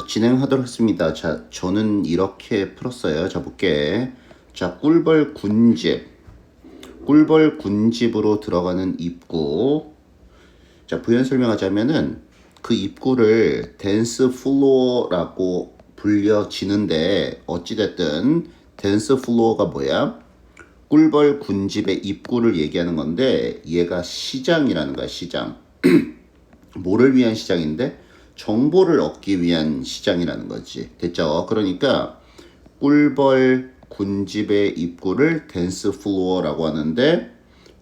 진행하도록 하겠습니다. 자, 저는 이렇게 풀었어요. 자, 볼게. 자, 꿀벌 군집. 꿀벌 군집으로 들어가는 입구. 자, 부연 설명하자면은 그 입구를 댄스 플로어라고 불려지는데 어찌됐든 댄스 플로어가 뭐야? 꿀벌 군집의 입구를 얘기하는 건데 얘가 시장이라는 거야, 시장. 뭐를 위한 시장인데? 정보를 얻기 위한 시장이라는 거지. 됐죠? 그러니까 꿀벌 군집의 입구를 댄스 플로어라고 하는데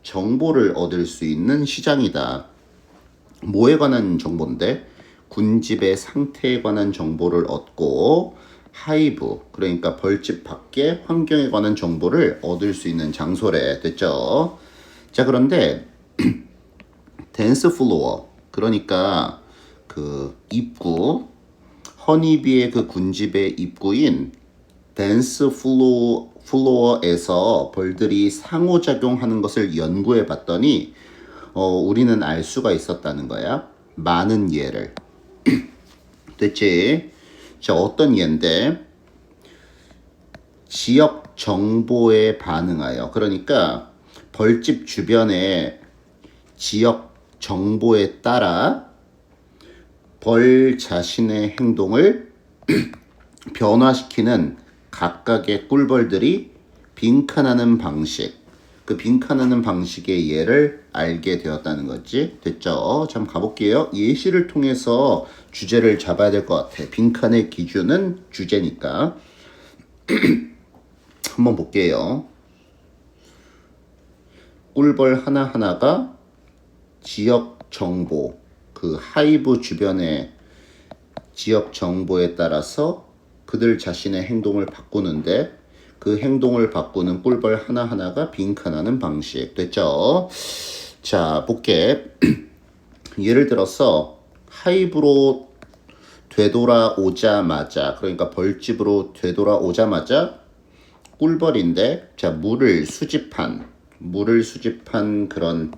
정보를 얻을 수 있는 시장이다. 뭐에 관한 정보인데? 군집의 상태에 관한 정보를 얻고 하이브, 그러니까 벌집 밖의 환경에 관한 정보를 얻을 수 있는 장소래. 됐죠? 자, 그런데 댄스 플로어, 그러니까 그 입구, 허니비의 그 군집의 입구인 댄스 플로어에서 벌들이 상호작용하는 것을 연구해 봤더니 우리는 알 수가 있었다는 거야. 많은 예를. 됐지? 자, 어떤 예인데? 지역 정보에 반응하여. 그러니까 벌집 주변에 지역 정보에 따라 벌 자신의 행동을 변화시키는 각각의 꿀벌들이 빈칸하는 방식, 그 빈칸하는 방식의 예를 알게 되었다는 거지. 됐죠? 자, 한번 가볼게요. 예시를 통해서 주제를 잡아야 될 것 같아. 빈칸의 기준은 주제니까. 한번 볼게요. 꿀벌 하나하나가 지역 정보, 그 하이브 주변의 지역 정보에 따라서 그들 자신의 행동을 바꾸는데 그 행동을 바꾸는 꿀벌 하나하나가 빈칸하는 방식. 됐죠? 자, 볼게. 예를 들어서 하이브로 되돌아오자마자, 그러니까 벌집으로 되돌아오자마자 꿀벌인데, 자, 물을 수집한 그런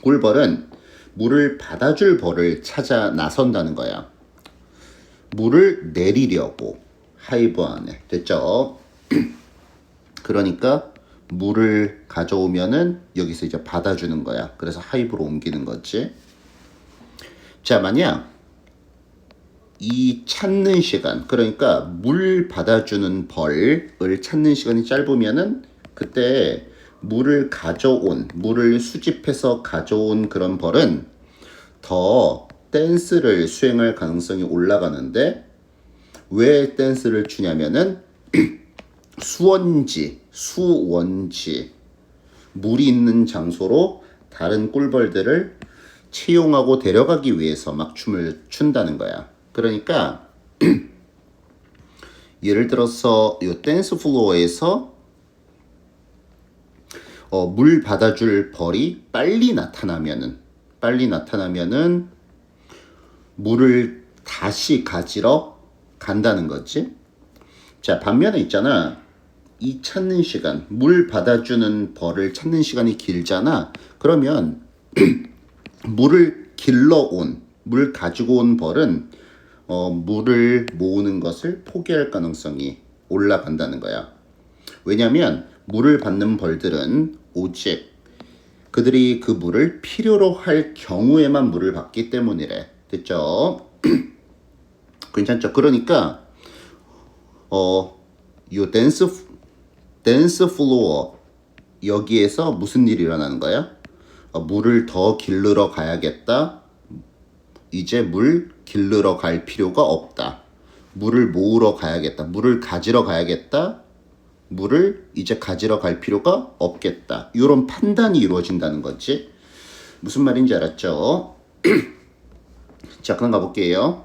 꿀벌은 물을 받아줄 벌을 찾아 나선다는 거야. 물을 내리려고 하이브 안에. 됐죠? 그러니까 물을 가져오면은 여기서 이제 받아주는 거야. 그래서 하이브로 옮기는 거지. 자, 만약 이 찾는 시간, 그러니까 물 받아주는 벌을 찾는 시간이 짧으면은 그때 물을 수집해서 가져온 그런 벌은 더 댄스를 수행할 가능성이 올라가는데, 왜 댄스를 추냐면은 수원지, 물이 있는 장소로 다른 꿀벌들을 채용하고 데려가기 위해서 막 춤을 춘다는 거야. 그러니까 예를 들어서 이 댄스 플로어에서 물 받아줄 벌이 빨리 나타나면은 물을 다시 가지러 간다는 거지. 자, 반면에 있잖아. 이 찾는 시간, 물 받아주는 벌을 찾는 시간이 길잖아. 그러면 물 가지고 온 벌은 물을 모으는 것을 포기할 가능성이 올라간다는 거야. 왜냐하면 물을 받는 벌들은 오직 그들이 그 물을 필요로 할 경우에만 물을 받기 때문이래. 됐죠? 괜찮죠? 그러니까 이 댄스 플로어 여기에서 무슨 일이 일어나는 거야? 물을 더 길르러 가야겠다. 이제 물 길르러 갈 필요가 없다. 물을 모으러 가야겠다. 물을 가지러 가야겠다. 물을 이제 가지러 갈 필요가 없겠다. 이런 판단이 이루어진다는 거지. 무슨 말인지 알았죠? 자, 그럼 가볼게요.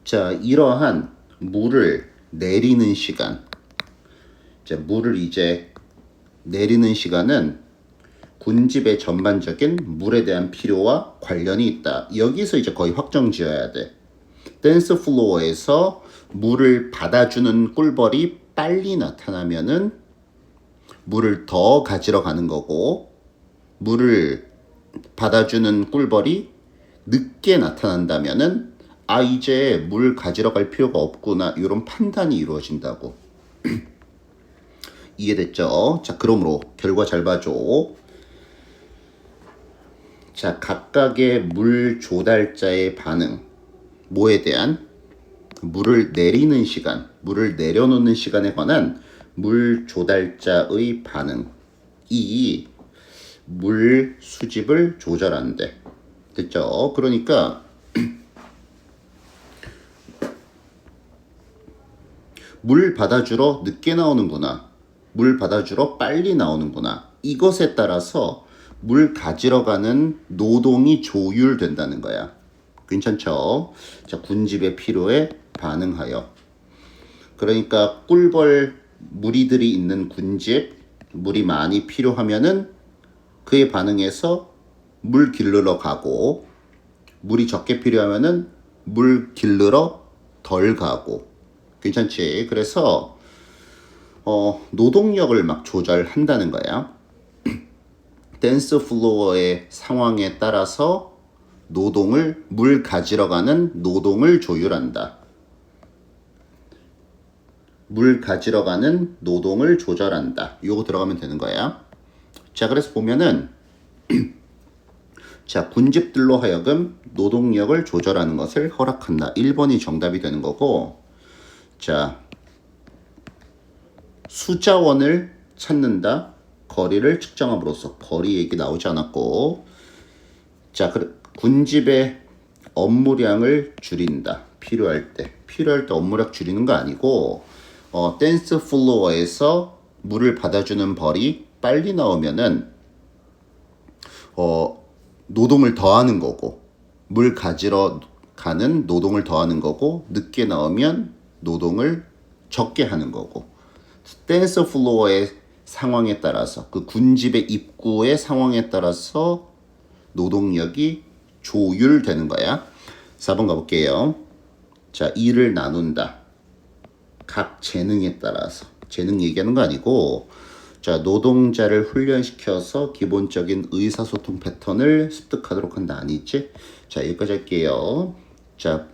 자, 이러한 물을 내리는 시간. 자, 물을 이제 내리는 시간은 군집의 전반적인 물에 대한 필요와 관련이 있다. 여기서 이제 거의 확정 지어야 돼. 댄스 플로어에서 물을 받아주는 꿀벌이 빨리 나타나면은 물을 더 가지러 가는 거고, 물을 받아주는 꿀벌이 늦게 나타난다면은 아, 이제 물 가지러 갈 필요가 없구나. 이런 판단이 이루어진다고. 이해됐죠? 자, 그러므로 결과 잘 봐줘. 자, 각각의 물 조달자의 반응. 뭐에 대한? 물을 내리는 시간, 물을 내려놓는 시간에 관한 물 조달자의 반응이 물 수집을 조절한대. 됐죠? 그러니까 물 받아주러 늦게 나오는구나. 물 받아주러 빨리 나오는구나. 이것에 따라서 물 가지러 가는 노동이 조율된다는 거야. 괜찮죠? 자, 군집의 필요에 반응하여. 그러니까 꿀벌 무리들이 있는 군집, 물이 많이 필요하면은 그에 반응해서 물 기르러 가고, 물이 적게 필요하면은 물 기르러 덜 가고. 괜찮지? 그래서 노동력을 막 조절한다는 거야. 댄스 플로어의 상황에 따라서 물 가지러 가는 노동을 조율한다. 물 가지러 가는 노동을 조절한다. 요거 들어가면 되는 거야. 자, 그래서 보면은 자, 군집들로 하여금 노동력을 조절하는 것을 허락한다. 1번이 정답이 되는 거고, 자, 수자원을 찾는다. 거리를 측정함으로써. 거리 얘기 나오지 않았고, 자, 군집의 업무량을 줄인다. 필요할 때 업무량 줄이는 거 아니고, 댄스 플로어에서 물을 받아주는 벌이 빨리 나오면은 노동을 더하는 거고, 물 가지러 가는 노동을 더하는 거고, 늦게 나오면 노동을 적게 하는 거고. 댄스 플로어의 상황에 따라서, 그 군집의 입구의 상황에 따라서 노동력이 조율되는 거야. 4번 가볼게요. 자, 일을 나눈다. 각 재능에 따라서. 재능 얘기하는 거 아니고, 자, 노동자를 훈련시켜서 기본적인 의사소통 패턴을 습득하도록 한다. 아니지? 자, 여기까지 할게요. 자,